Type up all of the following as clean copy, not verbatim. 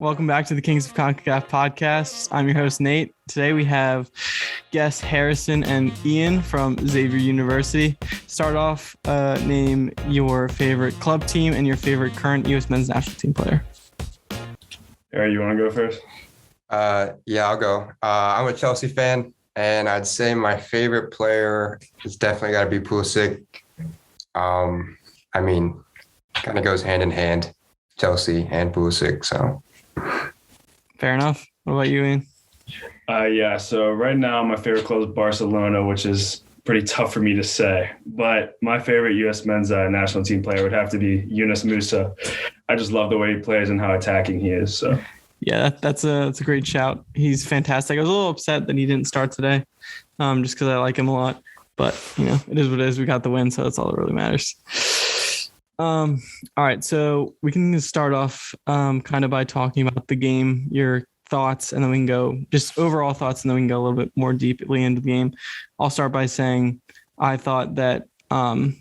Welcome back to the Kings of CONCACAF podcast. I'm your host, Nate. Today we have guests Harrison and Ian from Xavier University. Start off, name your favorite club team and your favorite current U.S. men's national team player. Harry, you want to go first? Yeah, I'll go. I'm a Chelsea fan, and I'd say my favorite player is definitely got to be Pulisic. Kind of goes hand in hand, Chelsea and Pulisic, so. Fair enough. What about you, Ian? So right now my favorite club is Barcelona, which is pretty tough for me to say. But my favorite U.S. men's national team player would have to be Yunus Musa. I just love the way he plays and how attacking he is. So yeah, that's a great shout. He's fantastic. I was a little upset that he didn't start today, just because I like him a lot. But it is what it is. We got the win, so that's all that really matters. All right, so we can start off kind of by talking about the game, your thoughts, and then we can go just overall thoughts, and then we can go a little bit more deeply into the game. I'll start by saying I thought that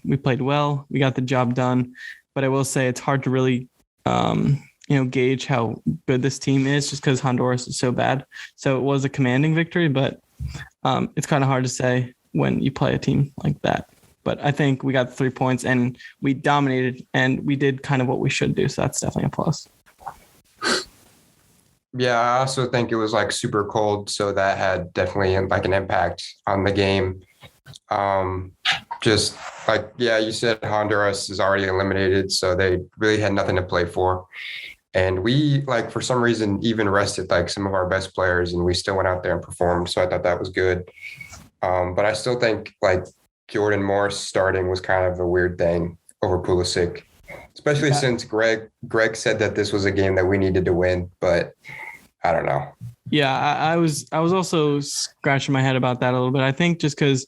we played well, we got the job done, but I will say it's hard to really gauge how good this team is just because Honduras is so bad. So it was a commanding victory, but it's kind of hard to say when you play a team like that. But I think we got 3 points and we dominated and we did kind of what we should do. So that's definitely a plus. Yeah, I also think it was super cold. So that had definitely an impact on the game. You said Honduras is already eliminated. So they really had nothing to play for. And we for some reason even rested some of our best players and we still went out there and performed. So I thought that was good. But I still think Jordan Morris starting was kind of a weird thing over Pulisic, especially since Greg said that this was a game that we needed to win, but I don't know. Yeah, I was also scratching my head about that a little bit. I think just because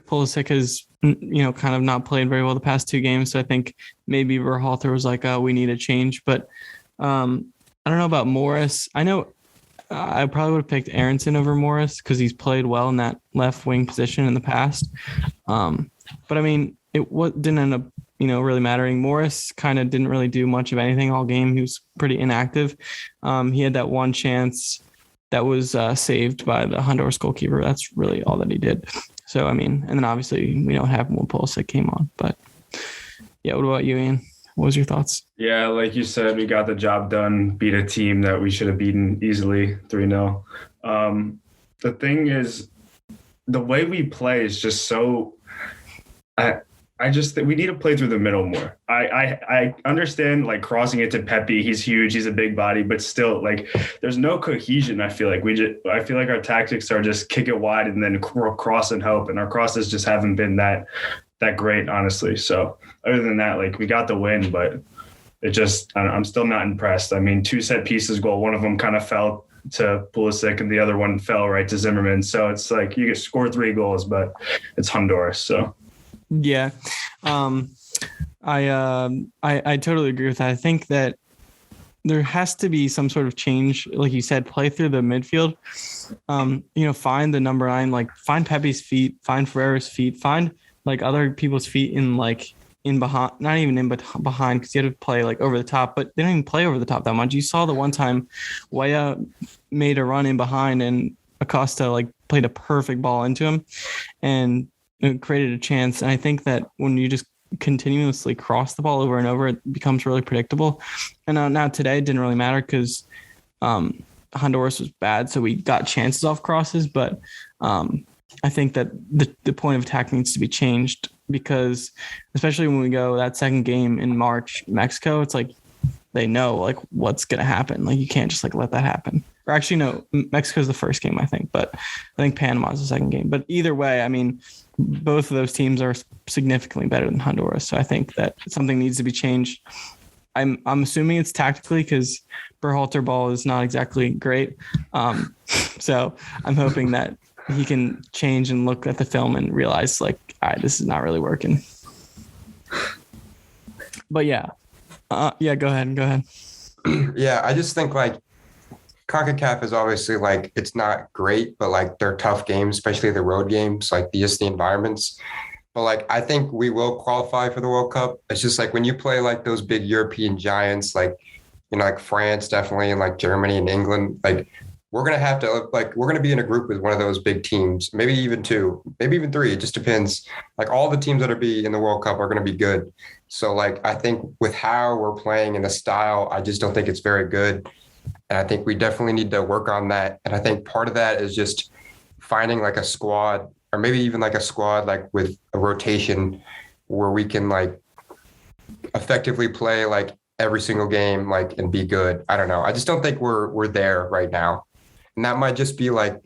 Pulisic has, kind of not played very well the past two games. So I think maybe Berhalter was we need a change, but I don't know about Morris. I know I probably would have picked Aronson over Morris because he's played well in that left wing position in the past. But I mean, didn't end up, really mattering. Morris kind of didn't really do much of anything all game. He was pretty inactive. He had that one chance that was saved by the Honduras goalkeeper. That's really all that he did. So, I mean, and then obviously we don't have when Pulisic came on. But yeah, what about you, Ian? What was your thoughts? Yeah, like you said, we got the job done, beat a team that we should have beaten easily 3-0. The thing is, the way we play is just so I just think we need to play through the middle more. I understand crossing it to Pepe. He's huge. He's a big body, but still there's no cohesion. I feel I feel like our tactics are just kick it wide and then cross and hope. And our crosses just haven't been that great, honestly. So other than that, we got the win, but I'm still not impressed. I mean, 2 set pieces goal. One of them kind of fell to Pulisic and the other one fell right to Zimmerman. So it's you can score 3 goals, but it's Honduras. So. Yeah. I totally agree with that. I think that there has to be some sort of change. Like you said, play through the midfield, find the number 9, find Pepe's feet, find Ferreira's feet, find other people's feet in behind, not even in, but behind, because you had to play over the top, but they don't even play over the top that much. You saw the one time Weah made a run in behind and Acosta played a perfect ball into him and it created a chance. And I think that when you just continuously cross the ball over and over, it becomes really predictable. And now today it didn't really matter because Honduras was bad, so we got chances off crosses, but I think that the point of attack needs to be changed because especially when we go that second game in March, Mexico, it's they know what's going to happen. You can't just let that happen. Or actually, no, Mexico's the first game, I think, but I think Panama's the second game. But either way, I mean, both of those teams are significantly better than Honduras. So I think that something needs to be changed. I'm assuming it's tactically because Berhalter ball is not exactly great. So I'm hoping that he can change and look at the film and realize all right, this is not really working. But yeah. Go ahead. Yeah, I just think CONCACAF is obviously it's not great, but they're tough games, especially the road games, the environments. But I think we will qualify for the World Cup. It's just when you play those big European giants, like France definitely, and like Germany and England. Like we're gonna have to we're gonna be in a group with one of those big teams, maybe even two, maybe even three. It just depends. Like all the teams that are be in the World Cup are gonna be good. So like I think with how we're playing and the style, I just don't think it's very good. And I think we definitely need to work on that. And I think part of that is just finding like a squad, or maybe even like a squad like with a rotation where we can like effectively play like every single game like and be good. I don't know. I just don't think we're there right now. And that might just be like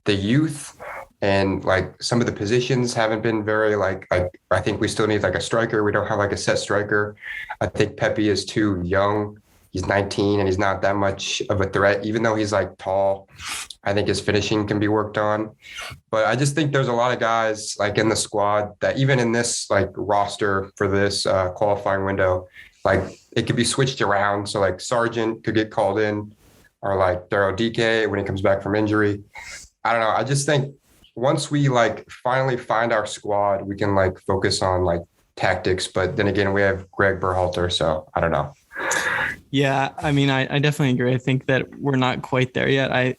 the youth, and like some of the positions haven't been very like I think we still need like a striker. We don't have like a set striker. I think Pepe is too young. He's 19 and he's not that much of a threat, even though he's like tall. I think his finishing can be worked on. But I just think there's a lot of guys like in the squad that even in this like roster for this qualifying window, like it could be switched around. So like Sargent could get called in, or like Daryl DK when he comes back from injury. I don't know. I just think once we like finally find our squad, we can like focus on like tactics. But then again, we have Greg Berhalter. So I don't know. Yeah, I mean, I definitely agree. I think that we're not quite there yet. I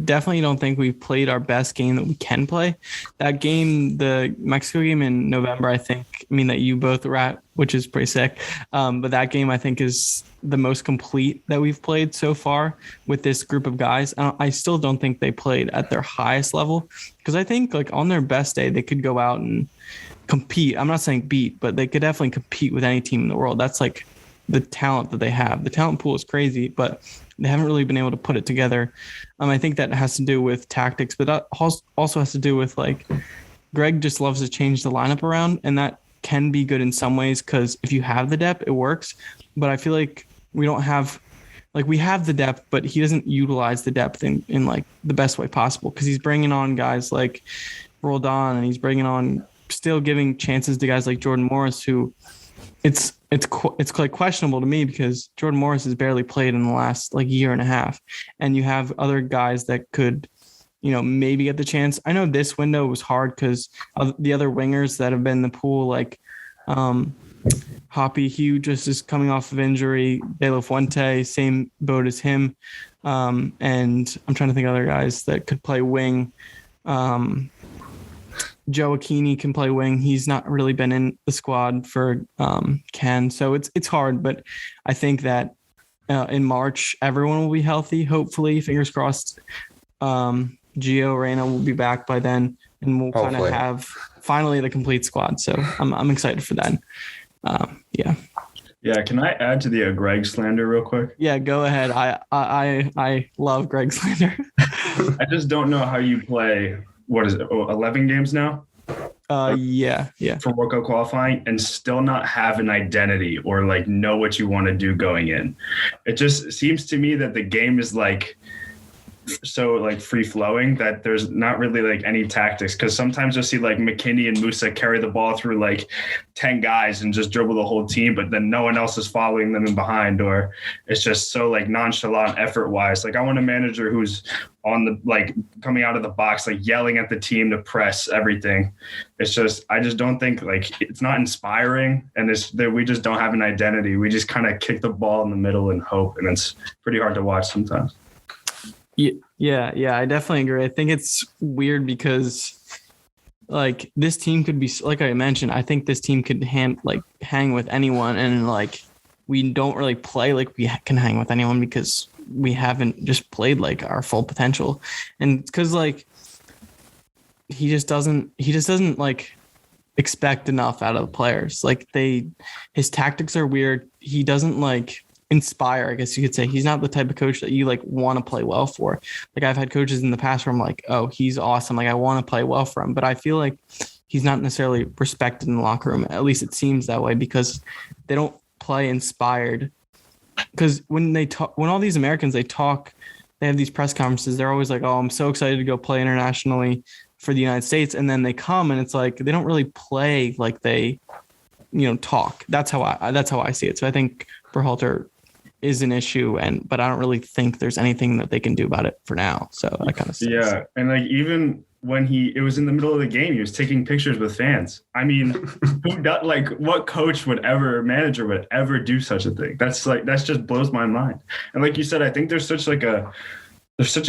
definitely don't think we've played our best game that we can play. That game, the Mexico game in November, that you both were at, which is pretty sick. But that game, I think, is the most complete that we've played so far with this group of guys. I still don't think they played at their highest level, because I think like on their best day, they could go out and compete. I'm not saying beat, but they could definitely compete with any team in the world. That's like the talent that they have. The talent pool is crazy, but they haven't really been able to put it together. I think that has to do with tactics, but that also has to do with like Greg just loves to change the lineup around, and that can be good in some ways because if you have the depth, it works. But I feel like we don't have, like we have the depth, but he doesn't utilize the depth in like the best way possible, because he's bringing on guys like Roldan, and he's bringing on, still giving chances to guys like Jordan Morris, who it's like questionable to me, because Jordan Morris has barely played in the last like year and a half, and you have other guys that could, maybe get the chance. I know this window was hard because of the other wingers that have been in the pool, like Hoppy Hugh just is coming off of injury, De La Fuente, same boat as him, and I'm trying to think of other guys that could play wing. Joe Aquini can play wing. He's not really been in the squad for Ken, so it's hard. But I think that in March everyone will be healthy. Hopefully, fingers crossed. Gio Reyna will be back by then, and we'll kind of have finally the complete squad. So I'm excited for that. Yeah. Yeah. Can I add to the Greg slander real quick? Yeah, go ahead. I love Greg slander. I just don't know how you play. What is it? 11 games now? Yeah. For World Cup qualifying, and still not have an identity or like know what you want to do going in. It just seems to me that the game is like so like free flowing that there's not really like any tactics, because sometimes you'll see like McKinney and Musa carry the ball through like 10 guys and just dribble the whole team, but then no one else is following them in behind, or it's just so like nonchalant effort wise. Like I want a manager who's on the like coming out of the box, like yelling at the team to press everything. It's just, I just don't think like it's not inspiring, and it's that we just don't have an identity. We just kind of kick the ball in the middle and hope, and it's pretty hard to watch sometimes. Yeah, I definitely agree. I think it's weird because like this team could be, like I mentioned, I think this team could hang with anyone, and like we don't really play like we can hang with anyone because we haven't just played like our full potential. And because like he just doesn't like expect enough out of the players. Like his tactics are weird. He doesn't like inspire, I guess you could say. He's not the type of coach that you like want to play well for. Like I've had coaches in the past where I'm like, oh, he's awesome, like I want to play well for him, but I feel like he's not necessarily respected in the locker room. At least it seems that way, because they don't play inspired. Because when all these Americans they have these press conferences, they're always like, oh, I'm so excited to go play internationally for the United States, and then they come and it's like they don't really play like they talk. That's how I see it. So I think Berhalter is an issue, but I don't really think there's anything that they can do about it for now. So I kind of yeah. And like even it was in the middle of the game, he was taking pictures with fans. I mean, what coach manager would ever do such a thing? That's just blows my mind. And like you said, I think there's such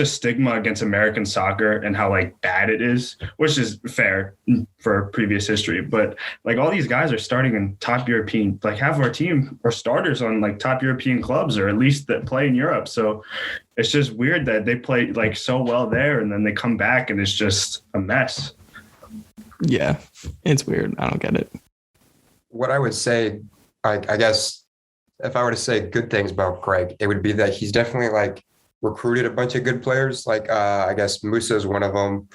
a stigma against American soccer and how like bad it is, which is fair for previous history. But like all these guys are starting in top European, like half of our team are starters on like top European clubs, or at least that play in Europe. So it's just weird that they play like so well there and then they come back and it's just a mess. Yeah, it's weird. I don't get it. What I would say, I guess, if I were to say good things about Greg, it would be that he's definitely like recruited a bunch of good players. Like I guess Musa is one of them.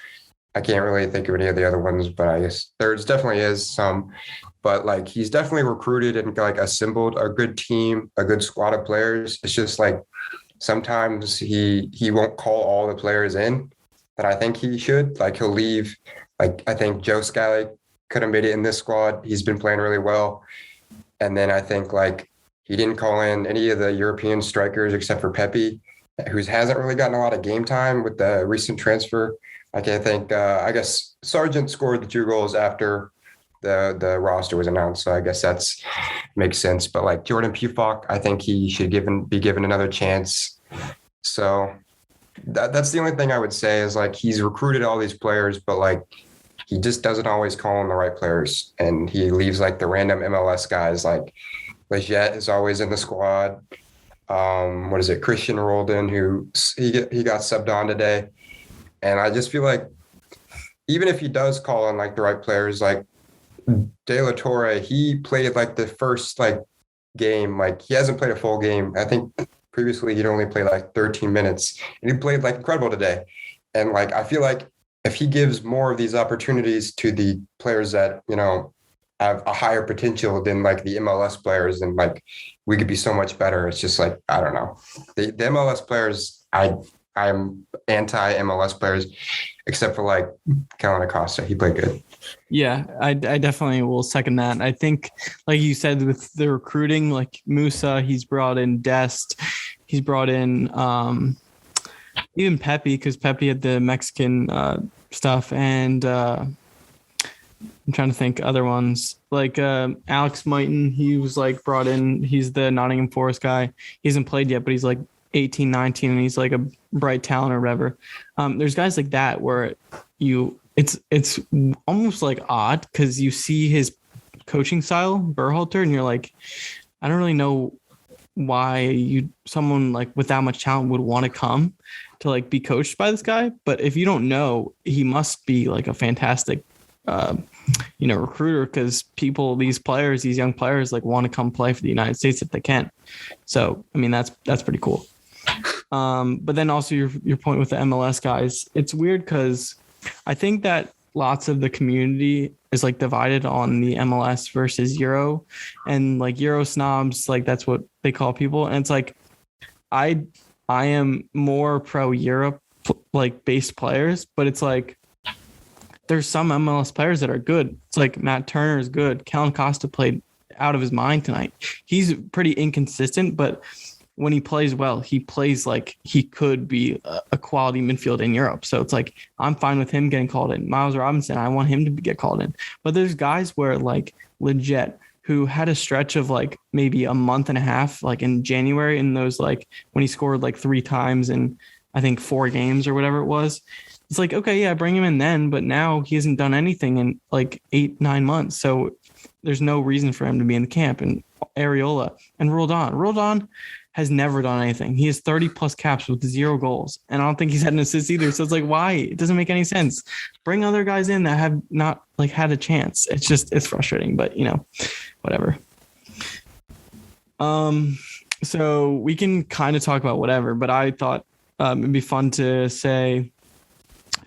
I can't really think of any of the other ones, but I guess there's definitely is some. But like he's definitely recruited and like assembled a good team, a good squad of players. It's just like sometimes he won't call all the players in that I think he should. Like he'll leave. Like I think Joe Scally could have made it in this squad. He's been playing really well. And then I think like he didn't call in any of the European strikers except for Pepe, who hasn't really gotten a lot of game time with the recent transfer. Like I think, I guess Sargent scored the 2 goals after the roster was announced. So I guess that's makes sense. But like Jordan Pufok, I think he should be given another chance. So that's the only thing I would say is like he's recruited all these players, but like he just doesn't always call in the right players. And he leaves like the random MLS guys. Like Leggett is always in the squad. Christian Roldan, who he got subbed on today. And I just feel like even if he does call on like the right players, like De La Torre, he played like the first like game, like he hasn't played a full game. I think previously he'd only played like 13 minutes and he played like incredible today. And like, I feel like if he gives more of these opportunities to the players that, you know, have a higher potential than like the MLS players, and like we could be so much better. It's just like, I don't know. The MLS players, I'm anti-MLS players, except for like Kellen Acosta. He played good. Yeah, I definitely will second that. I think, like you said, with the recruiting, like Musa, he's brought in Dest. He's brought in even Pepe, because Pepe had the Mexican stuff. And I'm trying to think other ones. Like Alex Mighton, he was like brought in. He's the Nottingham Forest guy. He hasn't played yet, but he's like 18, 19, and he's like a bright talent or whatever. There's guys like that where it's almost like odd because you see his coaching style, Berhalter, and you're like, I don't really know why someone like with that much talent would want to come to like be coached by this guy. But if you don't know, he must be like a fantastic recruiter, because these young players like want to come play for the United States if they can. So I mean that's pretty cool. But then also your point with the MLS guys, it's weird because I think that lots of the community is like divided on the MLS versus Euro, and like Euro snobs, like that's what they call people. And it's like, I am more pro Europe like based players, but it's like, there's some MLS players that are good. It's like Matt Turner is good. Kellen Costa played out of his mind tonight. He's pretty inconsistent, but when he plays well, he plays like he could be a quality midfield in Europe. So it's like, I'm fine with him getting called in. Miles Robinson, I want him to get called in. But there's guys where like Leggett, who had a stretch of like maybe a month and a half, like in January, in those like when he scored like 3 times in I think 4 games or whatever it was. It's like, okay, yeah, bring him in then. But now he hasn't done anything in like 8-9 months. So there's no reason for him to be in the camp. And Areola and Roldan has never done anything. He has 30 plus caps with 0 goals. And I don't think he's had an assist either. So it's like, why? It doesn't make any sense. Bring other guys in that have not like had a chance. It's frustrating, but whatever. So we can kind of talk about whatever, but I thought it'd be fun to say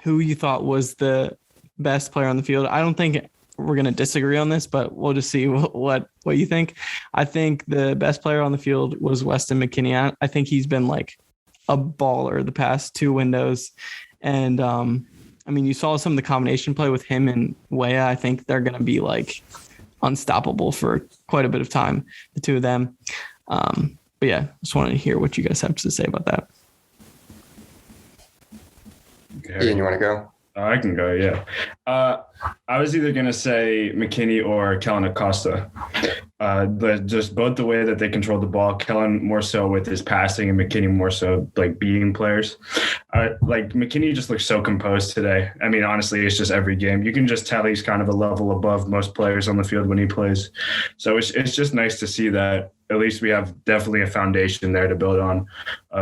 who you thought was the best player on the field. I don't think we're going to disagree on this, but we'll just see what you think. I think the best player on the field was Weston McKinney. I think he's been like a baller the past 2 windows. And I mean, you saw some of the combination play with him and Weah. I think they're going to be like unstoppable for quite a bit of time, the 2 of them. But yeah, just wanted to hear what you guys have to say about that. Ian, you want to go? I can go, yeah. I was either going to say McKinney or Kellen Acosta. Just both the way that they controlled the ball, Kellen more so with his passing and McKinney more so like beating players. Like McKinney just looks so composed today. I mean, honestly, it's just every game. You can just tell he's kind of a level above most players on the field when he plays. So it's just nice to see that at least we have definitely a foundation there to build on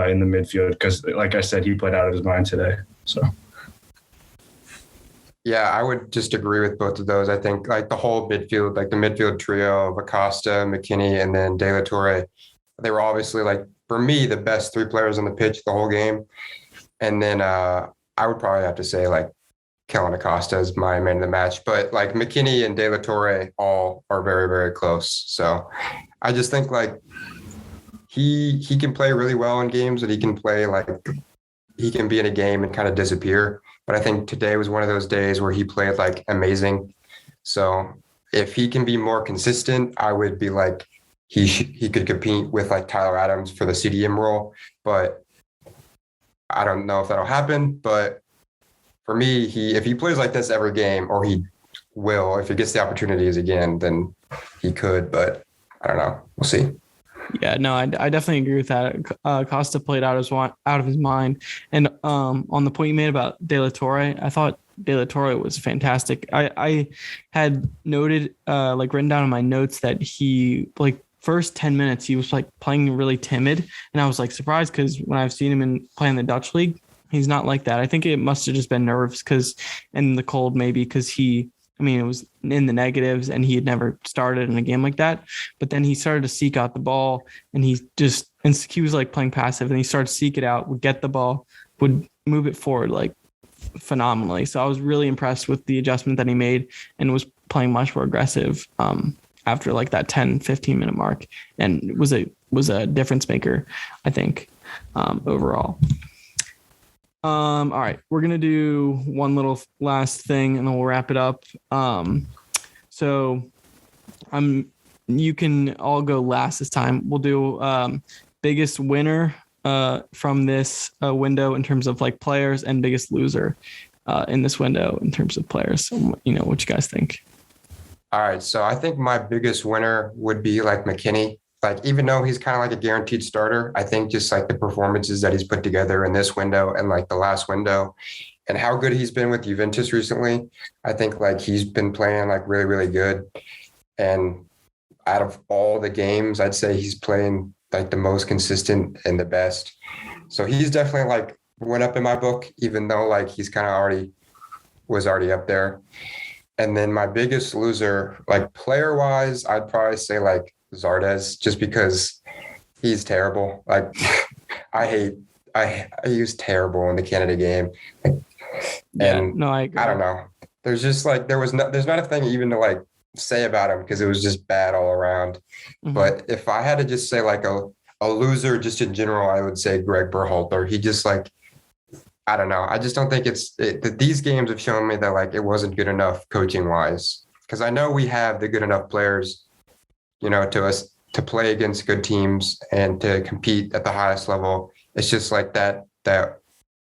in the midfield because, like I said, he played out of his mind today. So. Yeah, I would just agree with both of those. I think like the whole midfield, like the midfield trio of Acosta, McKinney, and then De La Torre, they were obviously like, for me, the best three players on the pitch the whole game. And then I would probably have to say like Kellen Acosta is my man of the match. But like McKinney and De La Torre all are very, very close. So I just think like he can play really well in games, and he can play like he can be in a game and kind of disappear. But I think today was one of those days where he played like amazing. So if he can be more consistent, I would be like he could compete with like Tyler Adams for the CDM role. But I don't know if that'll happen. But for me, if he plays like this every game, or he will, if he gets the opportunities again, then he could. But I don't know. We'll see. Yeah, no, I definitely agree with that. Costa played out of his mind. And on the point you made about De La Torre, I thought De La Torre was fantastic. I had noted, like written down in my notes that he, like, first 10 minutes, he was like playing really timid. And I was like surprised because when I've seen him playing the Dutch league, he's not like that. I think it must have just been nerves and the cold maybe because it was in the negatives and he had never started in a game like that. But then he started to seek out the ball and he was like playing passive and he started to seek it out, would get the ball, would move it forward like phenomenally. So I was really impressed with the adjustment that he made and was playing much more aggressive after like that 10, 15 minute mark, and was a difference maker, I think, overall. All right, we're going to do one little last thing and then we'll wrap it up. So you can all go last this time. We'll do biggest winner from this window in terms of like players and biggest loser in this window in terms of players. So, what you guys think? All right. So I think my biggest winner would be like McKinney. Like, even though he's kind of like a guaranteed starter, I think just like the performances that he's put together in this window and like the last window and how good he's been with Juventus recently, I think like he's been playing like really, really good. And out of all the games, I'd say he's playing like the most consistent and the best. So he's definitely like went up in my book, even though like he's kind of was already up there. And then my biggest loser, like player wise, I'd probably say like Zardes, just because he's terrible. Like he was terrible in the Canada game. I agree. I don't know. There's just like, there's not a thing even to like say about him because it was just bad all around. Mm-hmm. But if I had to just say like a loser just in general, I would say Greg Berhalter. He just like, I don't know. I just don't think these games have shown me that like it wasn't good enough coaching wise. Because I know we have the good enough players, to play against good teams and to compete at the highest level. It's just like that the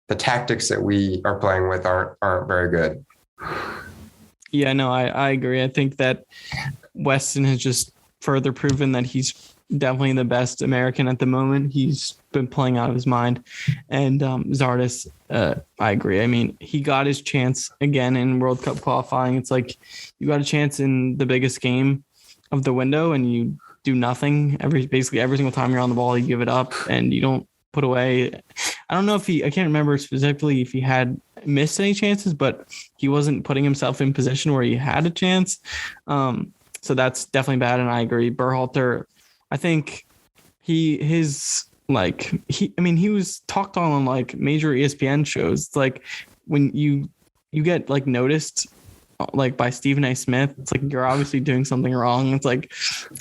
tactics that we are playing with aren't very good. Yeah, no, I agree. I think that Weston has just further proven that he's definitely the best American at the moment. He's been playing out of his mind. And Zardes, I agree. I mean, he got his chance again in World Cup qualifying. It's like you got a chance in the biggest game of the window and you do nothing. Basically every single time you're on the ball, you give it up and you don't put away. I don't know I can't remember specifically if he had missed any chances, but he wasn't putting himself in position where he had a chance. So that's definitely bad. And I agree. Berhalter, I think he was talked on like major ESPN shows. It's like when you get like noticed like by Stephen A. Smith, it's like you're obviously doing something wrong. It's like,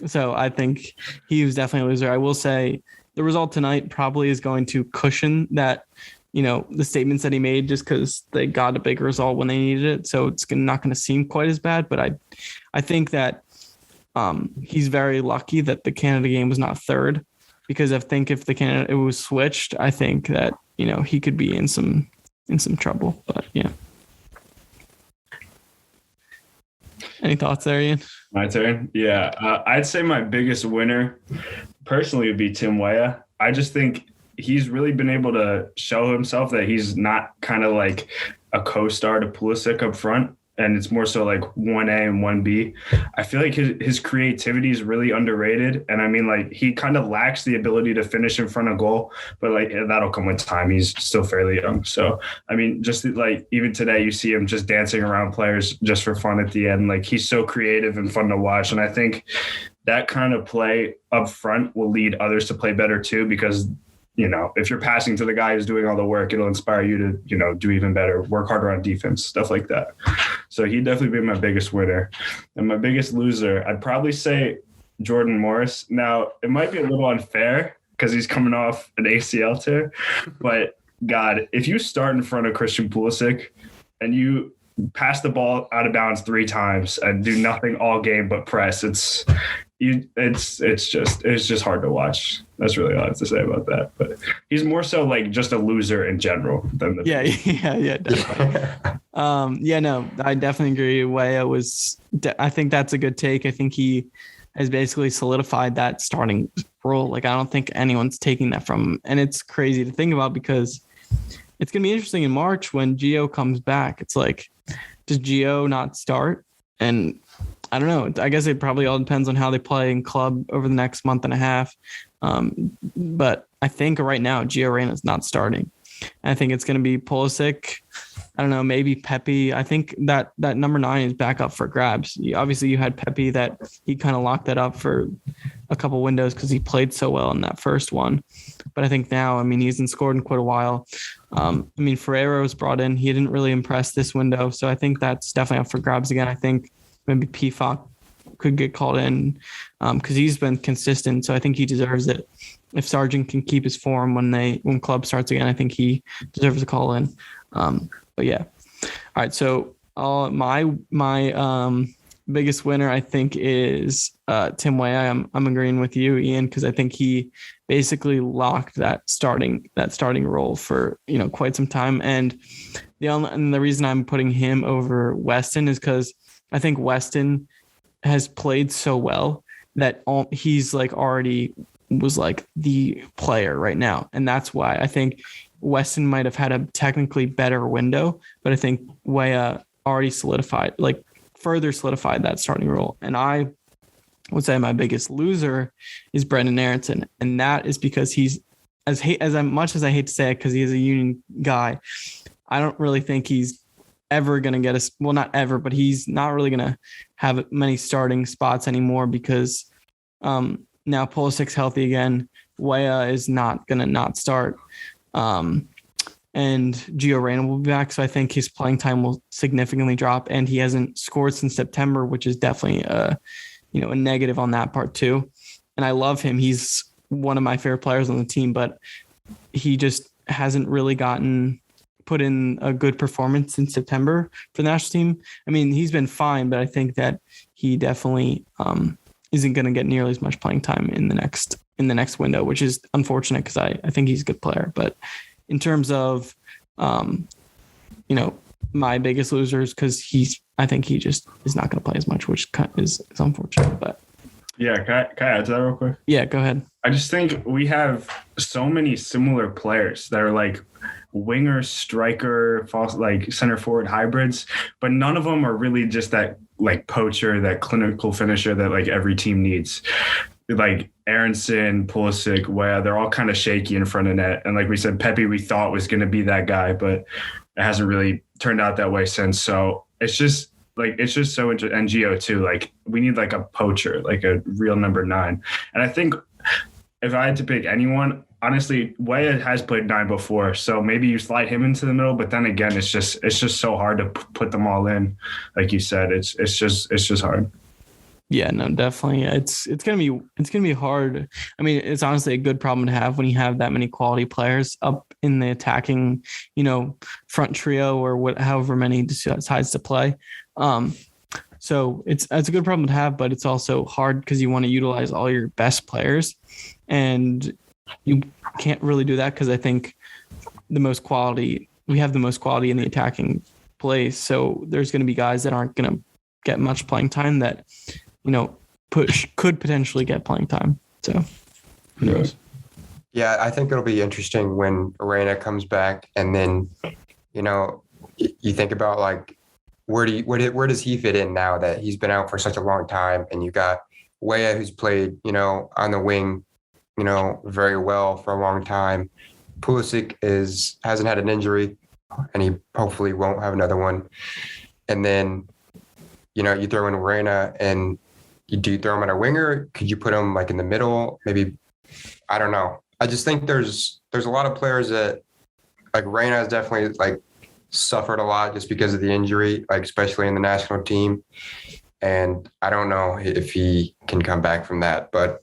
so I think he was definitely a loser. I will say the result tonight probably is going to cushion that, the statements that he made just because they got a big result when they needed it. So it's not going to seem quite as bad. But I think that he's very lucky that the Canada game was not third, because I think if it was switched, I think that, he could be in some trouble. But yeah. Any thoughts there, Ian? My turn. Yeah, I'd say my biggest winner personally would be Tim Weah. I just think he's really been able to show himself that he's not kind of like a co-star to Pulisic up front, and it's more so like 1A and 1B. I feel like his creativity is really underrated. And I mean, like, he kind of lacks the ability to finish in front of goal, but like that'll come with time. He's still fairly young. So, I mean, just like even today, you see him just dancing around players just for fun at the end. Like, he's so creative and fun to watch. And I think that kind of play up front will lead others to play better too, because you know, if you're passing to the guy who's doing all the work, it'll inspire you to, you know, do even better, work harder on defense, stuff like that. So he'd definitely be my biggest winner. And my biggest loser, I'd probably say Jordan Morris. Now, it might be a little unfair because he's coming off an ACL tear, but God, if you start in front of Christian Pulisic and you pass the ball out of bounds 3 times and do nothing all game but press, it's just hard to watch. That's really all I have to say about that. But he's more so like just a loser in general than the yeah, definitely. No, I definitely agree. Weah I think that's a good take. I think he has basically solidified that starting role. Like, I don't think anyone's taking that from him, and it's crazy to think about because it's gonna be interesting in March when Gio comes back. It's like, does Gio not start? And I don't know. I guess it probably all depends on how they play in club over the next month and a half. But I think right now, Gio Reyna's not starting. And I think it's going to be Pulisic. I don't know, maybe Pepe. I think that number 9 is back up for grabs. Obviously, you had Pepe that he kind of locked that up for a couple windows because he played so well in that first one. But I think now, I mean, he hasn't scored in quite a while. I mean, Ferreira was brought in. He didn't really impress this window. So I think that's definitely up for grabs again. I think maybe PFOC could get called in because he's been consistent. So I think he deserves it. If Sargent can keep his form when club starts again, I think he deserves a call in. But yeah. All right. So my biggest winner, I think, is Tim Weah. I'm agreeing with you, Ian, because I think he basically locked that starting role for, you know, quite some time. And the reason I'm putting him over Weston is because I think Weston has played so well that he's like already was like the player right now. And that's why I think Weston might have had a technically better window, but I think Weah already further solidified that starting role. And I would say my biggest loser is Brendan Aronson. And that is because he's as much as I hate to say it, because he is a Union guy, I don't really think he's ever going to get us. Well, not ever, but he's not really going to have many starting spots anymore because now Pulisic's healthy again. Weah is not going to not start. And Gio Reyna will be back. So I think his playing time will significantly drop, and he hasn't scored since September, which is definitely a negative on that part too. And I love him. He's one of my favorite players on the team, but he just hasn't really put in a good performance in September for the national team. I mean, he's been fine, but I think that he definitely isn't going to get nearly as much playing time in the next window, which is unfortunate because I think he's a good player. But in terms of, my biggest losers, because I think he just is not going to play as much, which is unfortunate. But yeah, can I add to that real quick? Yeah, go ahead. I just think we have so many similar players that are like winger, striker, false, like center forward hybrids, but none of them are really just that like poacher, that clinical finisher that like every team needs. Like Aronson, Pulisic, Weah, they're all kind of shaky in front of net. And like we said, Pepe, we thought was going to be that guy, but it hasn't really turned out that way since. So it's just so interesting. And Gio too, like we need like a poacher, like a real number 9. And I think if I had to pick anyone, honestly, Weah has played 9 before. So maybe you slide him into the middle, but then again, it's just so hard to put them all in. Like you said, it's just hard. Yeah, no, definitely. It's gonna be hard. I mean, it's honestly a good problem to have when you have that many quality players up in the attacking, front trio or however many decides to play. So it's a good problem to have, but it's also hard because you want to utilize all your best players, and you can't really do that because I think we have the most quality in the attacking place. So there's going to be guys that aren't going to get much playing time that, could potentially get playing time. So who knows? Yeah, I think it'll be interesting when Arena comes back, and then, you think about like where does he fit in now that he's been out for such a long time, and you got Weah who's played on the wing, very well for a long time. Pulisic hasn't had an injury, and he hopefully won't have another one. And then, you throw in Reina, and do you throw him at a winger? Could you put him like in the middle? Maybe, I don't know. I just think there's a lot of players that, like, Reina has definitely like suffered a lot just because of the injury, like especially in the national team. And I don't know if he can come back from that. But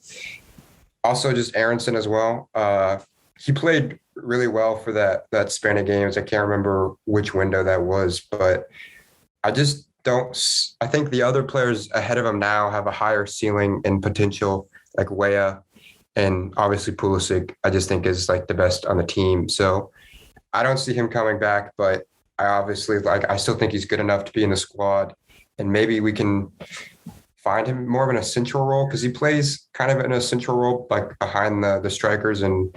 also just Aronson as well. He played really well for that span of games. I can't remember which window that was, but I just I think the other players ahead of him now have a higher ceiling and potential, like Weah, and obviously Pulisic, I just think is like the best on the team. So I don't see him coming back, but I still think he's good enough to be in the squad, and maybe we can find him more of an essential role, because he plays kind of in a central role, like behind the strikers and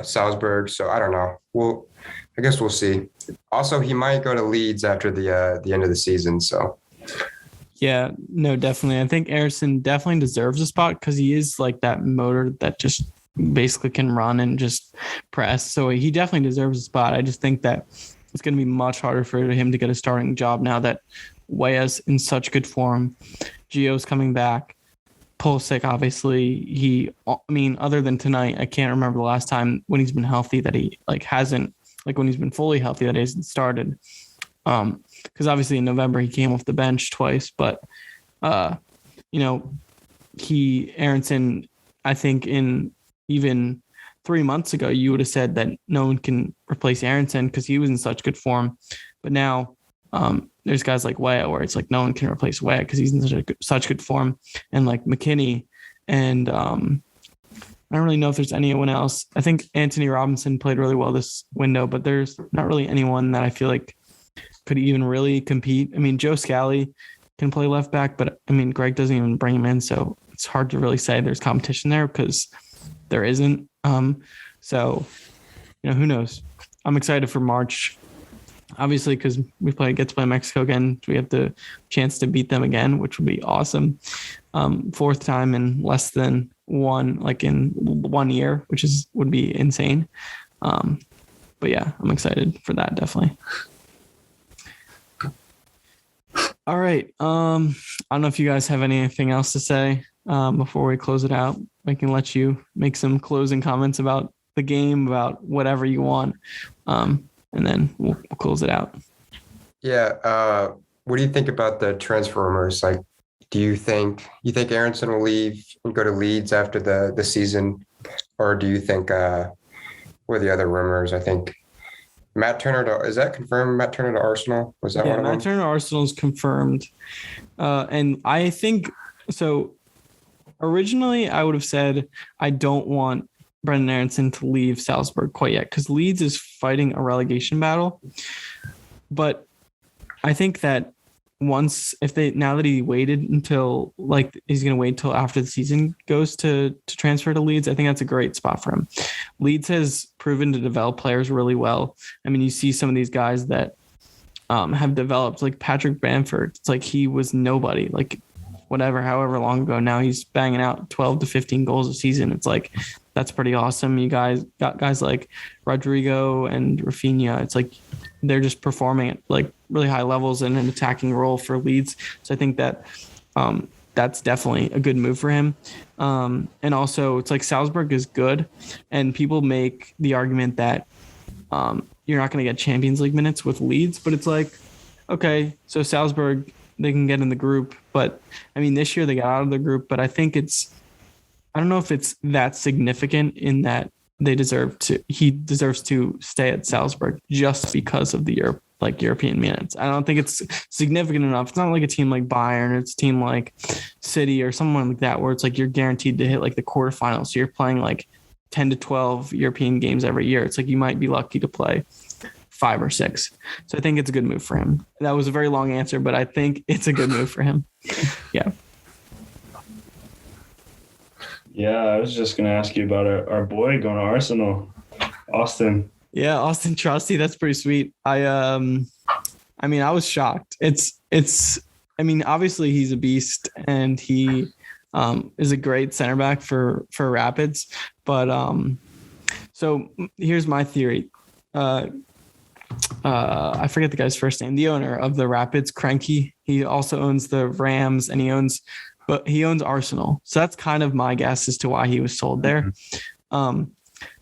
Salzburg. So I don't know. I guess we'll see. Also, he might go to Leeds after the end of the season. So, yeah, no, definitely. I think Aronson definitely deserves a spot because he is like that motor that just basically can run and just press. So he definitely deserves a spot. I just think that it's going to be much harder for him to get a starting job now that Weah's in such good form. Gio's coming back. Pulisic, obviously, other than tonight, I can't remember the last time when he's been healthy that he hasn't, when he's been fully healthy that he hasn't started. Because obviously in November he came off the bench twice, but Aronson, I think in even 3 months ago, you would have said that no one can replace Aronson because he was in such good form. But now there's guys like Weah where it's like no one can replace Weah because he's in such good form. And like McKinney and I don't really know if there's anyone else. I think Anthony Robinson played really well this window, but there's not really anyone that I feel like could even really compete. I mean, Joe Scally can play left back, but I mean, Greg doesn't even bring him in. So it's hard to really say there's competition there because there isn't. So, who knows? I'm excited for March, obviously, because we get to play Mexico again. We have the chance to beat them again, which would be awesome. Fourth time in less than in 1 year, which would be insane. But yeah, I'm excited for that, definitely. All right. I don't know if you guys have anything else to say before we close it out. I can let you make some closing comments about the game, about whatever you want, and then we'll close it out. Yeah. What do you think about the transfer rumors? Like, do you think Aronson will leave and go to Leeds after the season, or do you think what are the other rumors? I think Matt Turner is that confirmed? Matt Turner to Arsenal, was that one of them? Matt Turner to Arsenal is confirmed, and I think so. Originally, I would have said I don't want Brendan Aronson to leave Salzburg quite yet because Leeds is fighting a relegation battle. But I think that now that he waited until he's going to wait till after the season goes to transfer to Leeds, I think that's a great spot for him. Leeds has proven to develop players really well. I mean, you see some of these guys that have developed, like Patrick Bamford. It's like he was nobody, however long ago. Now he's banging out 12 to 15 goals a season. It's like, that's pretty awesome. You guys got guys like Rodrigo and Rafinha. It's like they're just performing at really high levels in an attacking role for Leeds. So I think that that's definitely a good move for him. And also it's like Salzburg is good, and people make the argument that you're not going to get Champions League minutes with Leeds, but it's like, okay, so Salzburg, they can get in the group, but I mean, this year they got out of the group, but I think I don't know if it's that significant in that he deserves to stay at Salzburg just because of the European minutes. I don't think it's significant enough. It's not like a team like Bayern, it's a team like City or someone like that, where it's like you're guaranteed to hit the quarterfinals. So you're playing 10 to 12 European games every year. It's like you might be lucky to play 5 or 6. So I think it's a good move for him. That was a very long answer, but I think it's a good move for him. Yeah. Yeah, I was just going to ask you about our boy going to Arsenal, Austin. Yeah, Austin Trusty, that's pretty sweet. I mean, I was shocked. I mean, obviously he's a beast and he is a great center back for Rapids. But so here's my theory. I forget the guy's first name. The owner of the Rapids, Cranky. He also owns the Rams and he owns Arsenal. So that's kind of my guess as to why he was sold there.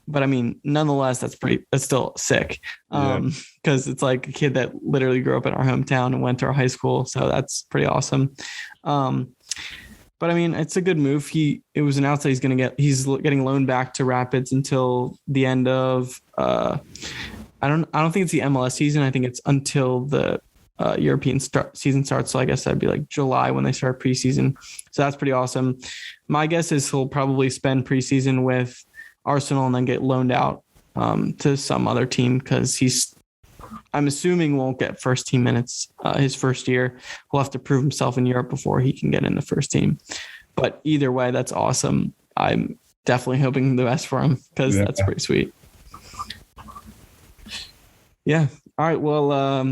But I mean, nonetheless, that's still sick. Because it's like a kid that literally grew up in our hometown and went to our high school. So that's pretty awesome. But I mean, it's a good move. It was announced that he's getting loaned back to Rapids until the end of, I don't think it's the MLS season. I think it's until the European season starts. So I guess that'd be like July when they start preseason. So that's pretty awesome. My guess is he'll probably spend preseason with Arsenal and then get loaned out to some other team because I'm assuming won't get first team minutes his first year. He'll have to prove himself in Europe before he can get in the first team. But either way, that's awesome. I'm definitely hoping the best for him because that's pretty sweet. Yeah. All right. Well, I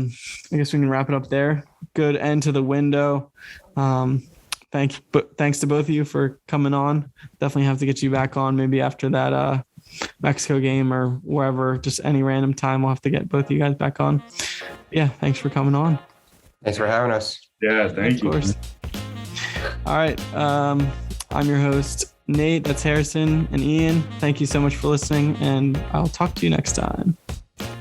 guess we can wrap it up there. Good end to the window. Thanks to both of you for coming on. Definitely have to get you back on maybe after that Mexico game or wherever, just any random time. We'll have to get both of you guys back on. Yeah, thanks for coming on. Thanks for having us. Yeah, thank you. Of course. All right. I'm your host, Nate. That's Harrison and Ian. Thank you so much for listening, and I'll talk to you next time.